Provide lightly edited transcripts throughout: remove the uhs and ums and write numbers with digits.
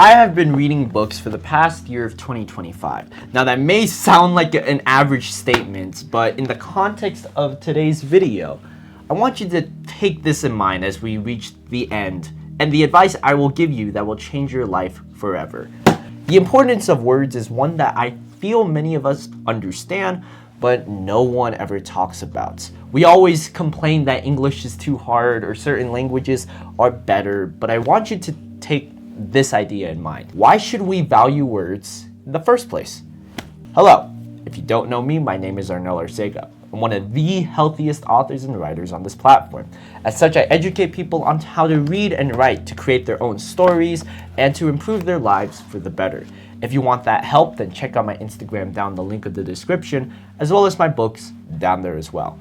I have been reading books for the past year of 2025. Now that may sound like an average statement, but in the context of today's video, I want you to take this in mind as we reach the end and the advice I will give you that will change your life forever. The importance of words is one that I feel many of us understand, but no one ever talks about. We always complain that English is too hard or certain languages are better, but I want you to take this idea in mind. Why should we value words in the first place? Hello, if you don't know me, my name is Arnel Arcega. I'm one of the healthiest authors and writers on this platform. As such, I educate people on how to read and write to create their own stories and to improve their lives for the better. If you want that help, then check out my Instagram down the link of the description, as well as my books down there as well.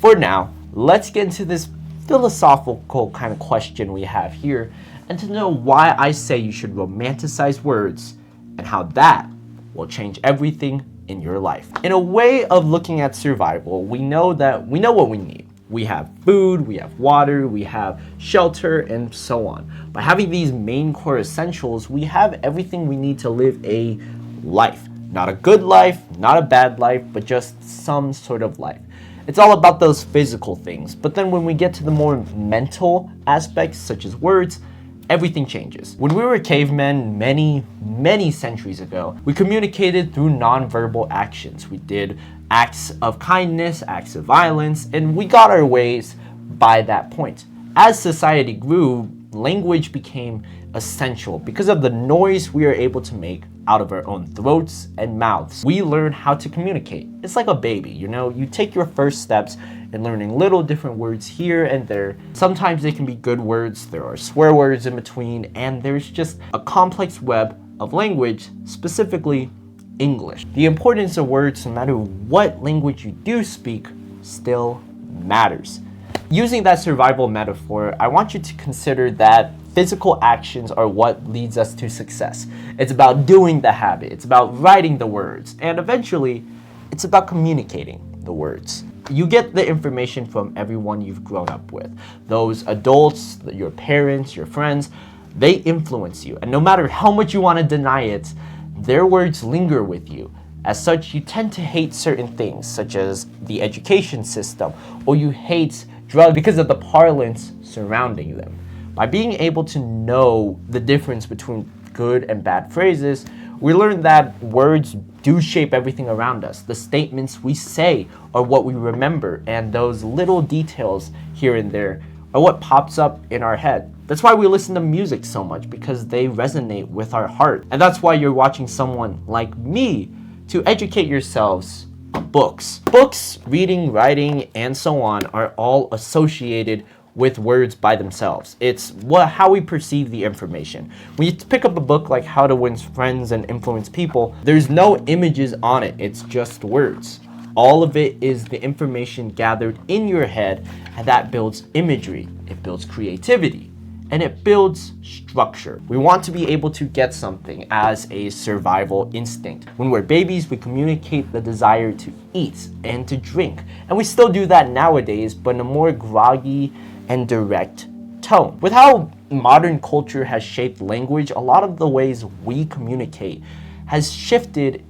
For now, let's get into this philosophical kind of question we have here, and to know why I say you should romanticize words and how that will change everything in your life. In a way of looking at survival, we know what we need. We have food, we have water, we have shelter, and so on. By having these main core essentials, we have everything we need to live a life. Not a good life, not a bad life, but just some sort of life. It's all about those physical things. But then when we get to the more mental aspects, such as words, everything changes. When we were cavemen many centuries ago, we communicated through nonverbal actions. We did acts of kindness, acts of violence, and we got our ways by that point. As society grew, language became essential because of the noise we are able to make out of our own throats and mouths. We learn how to communicate. It's like a baby, you take your first steps in learning little different words here and there. Sometimes they can be good words, there are swear words in between, and there's just a complex web of language, specifically English. The importance of words, no matter what language you do speak, still matters. Using that survival metaphor, I want you to consider that physical actions are what leads us to success. It's about doing the habit, it's about writing the words, and eventually, it's about communicating the words. You get the information from everyone you've grown up with. Those adults, your parents, your friends, they influence you. And no matter how much you want to deny it, their words linger with you. As such, you tend to hate certain things, such as the education system, or you hate drugs because of the parlance surrounding them. By being able to know the difference between good and bad phrases, we learn that words do shape everything around us. The statements we say are what we remember, and those little details here and there are what pops up in our head. That's why we listen to music so much, because they resonate with our heart. And that's why you're watching someone like me to educate yourselves on books. Books, reading, writing, and so on are all associated with words by themselves. It's how we perceive the information. When you pick up a book like How to Win Friends and Influence People, there's no images on it, it's just words. All of it is the information gathered in your head, and that builds imagery, it builds creativity, and it builds structure. We want to be able to get something as a survival instinct. When we're babies, we communicate the desire to eat and to drink. And we still do that nowadays, but in a more groggy and direct tone. With how modern culture has shaped language, a lot of the ways we communicate has shifted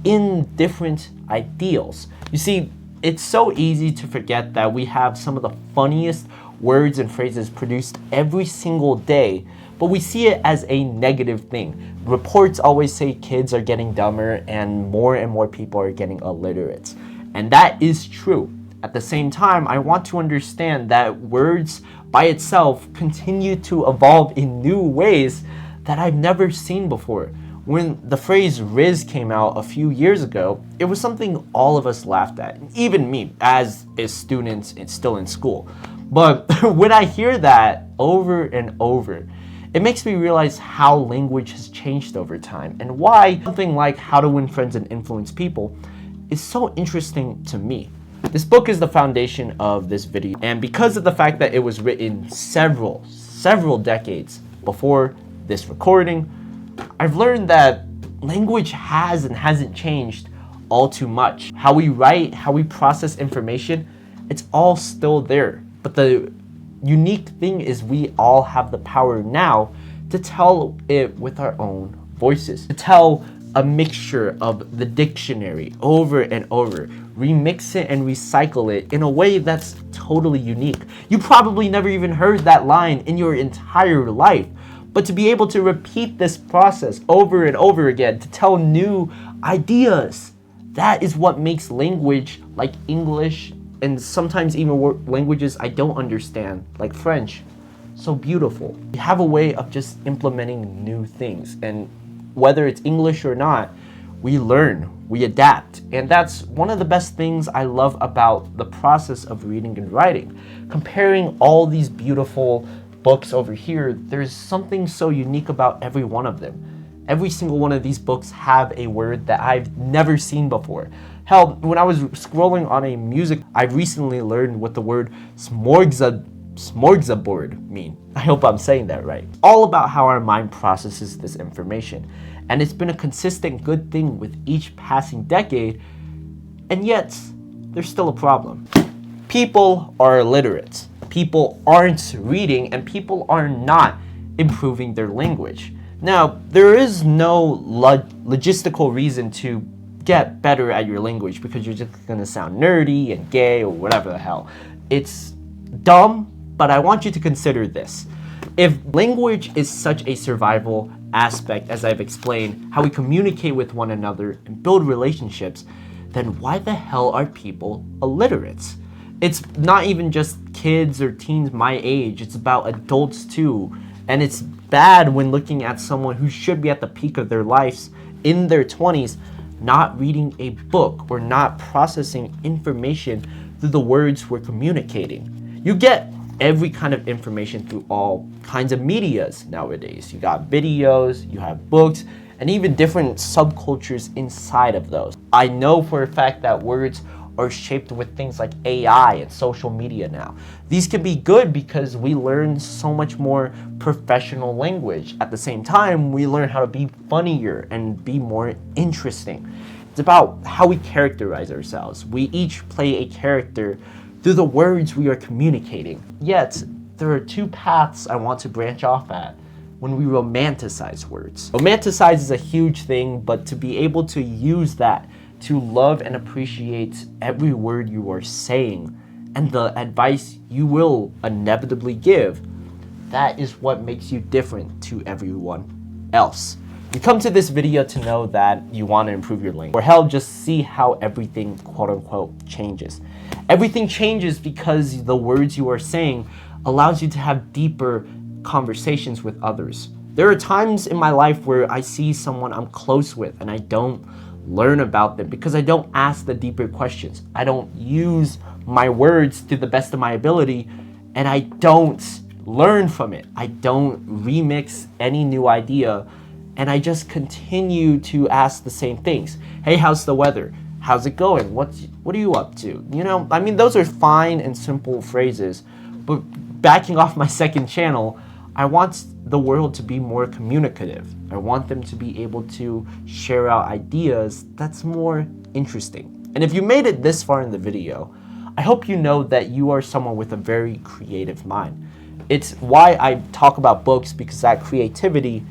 in different ideals. You see, it's so easy to forget that we have some of the funniest words and phrases produced every single day, but we see it as a negative thing. Reports always say kids are getting dumber and more people are getting illiterate. And that is true. At the same time, I want to understand that words by itself continue to evolve in new ways that I've never seen before. When the phrase Riz came out a few years ago, it was something all of us laughed at, even me, as a student still in school. But when I hear that over and over, it makes me realize how language has changed over time and why something like How to Win Friends and Influence People is so interesting to me. This book is the foundation of this video, and because of the fact that it was written several decades before this recording, I've learned that language has and hasn't changed all too much. How we write, how we process information, it's all still there. But the unique thing is we all have the power now to tell it with our own voices, to tell a mixture of the dictionary over and over, remix it and recycle it in a way that's totally unique. You probably never even heard that line in your entire life, but to be able to repeat this process over and over again to tell new ideas, that is what makes language like English and sometimes even languages I don't understand, like French, so beautiful. We have a way of just implementing new things, and whether it's English or not, we learn, we adapt. And that's one of the best things I love about the process of reading and writing. Comparing all these beautiful books over here, there's something so unique about every one of them. Every single one of these books have a word that I've never seen before. Hell, when I was scrolling on a music, I recently learned what the word smorgasbord mean. I hope I'm saying that right. All about how our mind processes this information. And it's been a consistent good thing with each passing decade, and yet there's still a problem. People are illiterate. People aren't reading, and people are not improving their language. Now, there is no logistical reason to get better at your language because you're just gonna sound nerdy and gay or whatever the hell. It's dumb, but I want you to consider this. If language is such a survival aspect, as I've explained, how we communicate with one another and build relationships, then why the hell are people illiterate? It's not even just kids or teens my age, it's about adults too. And it's bad when looking at someone who should be at the peak of their lives in their 20s, not reading a book or not processing information through the words we're communicating. You get every kind of information through all kinds of medias nowadays. You got videos, you have books, and even different subcultures inside of those. I know for a fact that words are shaped with things like AI and social media now. These can be good because we learn so much more professional language. At the same time, we learn how to be funnier and be more interesting. It's about how we characterize ourselves. We each play a character through the words we are communicating. Yet, there are two paths I want to branch off at when we romanticize words. Romanticize is a huge thing, but to be able to use that to love and appreciate every word you are saying and the advice you will inevitably give, that is what makes you different to everyone else. You come to this video to know that you want to improve your language, or hell, just see how everything quote unquote changes. Everything changes because the words you are saying allows you to have deeper conversations with others. There are times in my life where I see someone I'm close with and I don't learn about them because I don't ask the deeper questions. I don't use my words to the best of my ability, and I don't learn from it. I don't remix any new idea, and I just continue to ask the same things. Hey, how's the weather? How's it going? What are you up to? You know, I mean, those are fine and simple phrases, but backing off my second channel, I want the world to be more communicative. I want them to be able to share out ideas that's more interesting. And if you made it this far in the video, I hope you know that you are someone with a very creative mind. It's why I talk about books, because that creativity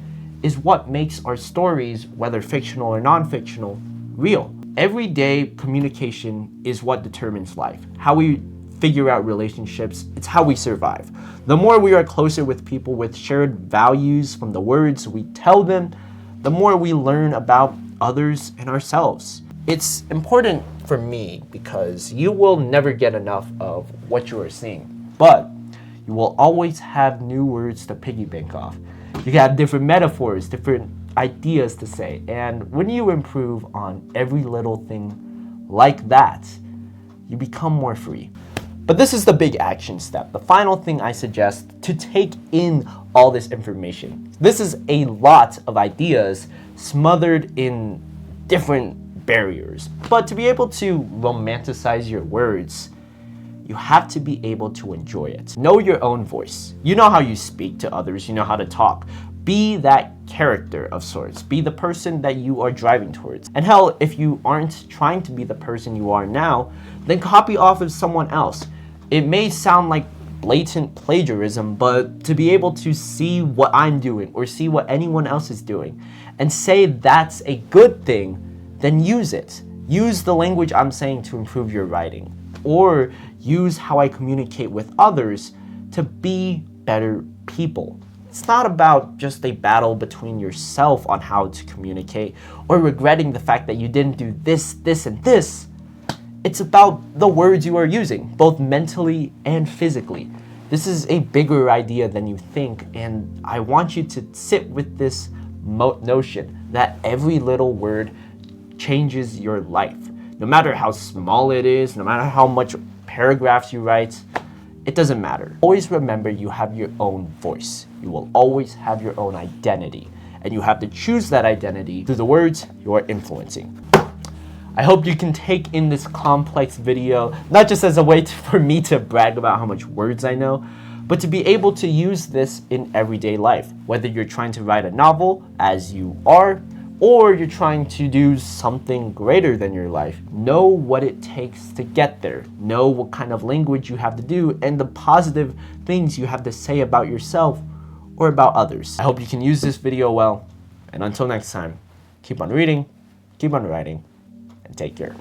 is what makes our stories, whether fictional or non-fictional, real. Everyday communication is what determines life. How we figure out relationships, it's how we survive. The more we are closer with people with shared values from the words we tell them, the more we learn about others and ourselves. It's important for me because you will never get enough of what you are seeing, but you will always have new words to piggyback off. You can have different metaphors, different ideas to say, and when you improve on every little thing like that, you become more free. But this is the big action step, the final thing I suggest to take in all this information. This is a lot of ideas smothered in different barriers. But to be able to romanticize your words, you have to be able to enjoy it. Know your own voice. You know how you speak to others, you know how to talk. Be that character of sorts. Be the person that you are driving towards. And hell, if you aren't trying to be the person you are now, then copy off of someone else. It may sound like blatant plagiarism, but to be able to see what I'm doing or see what anyone else is doing and say that's a good thing, then use it. Use the language I'm saying to improve your writing, or use how I communicate with others to be better people. It's not about just a battle between yourself on how to communicate or regretting the fact that you didn't do this, this, and this. It's about the words you are using, both mentally and physically. This is a bigger idea than you think, and I want you to sit with this notion that every little word changes your life. No matter how small it is, no matter how much paragraphs you write, it doesn't matter. Always remember you have your own voice. You will always have your own identity, and you have to choose that identity through the words you are influencing. I hope you can take in this complex video, not just as a way for me to brag about how much words I know, but to be able to use this in everyday life. Whether you're trying to write a novel, as you are, or you're trying to do something greater than your life, know what it takes to get there. Know what kind of language you have to do and the positive things you have to say about yourself or about others. I hope you can use this video well, and until next time, keep on reading, keep on writing, and take care.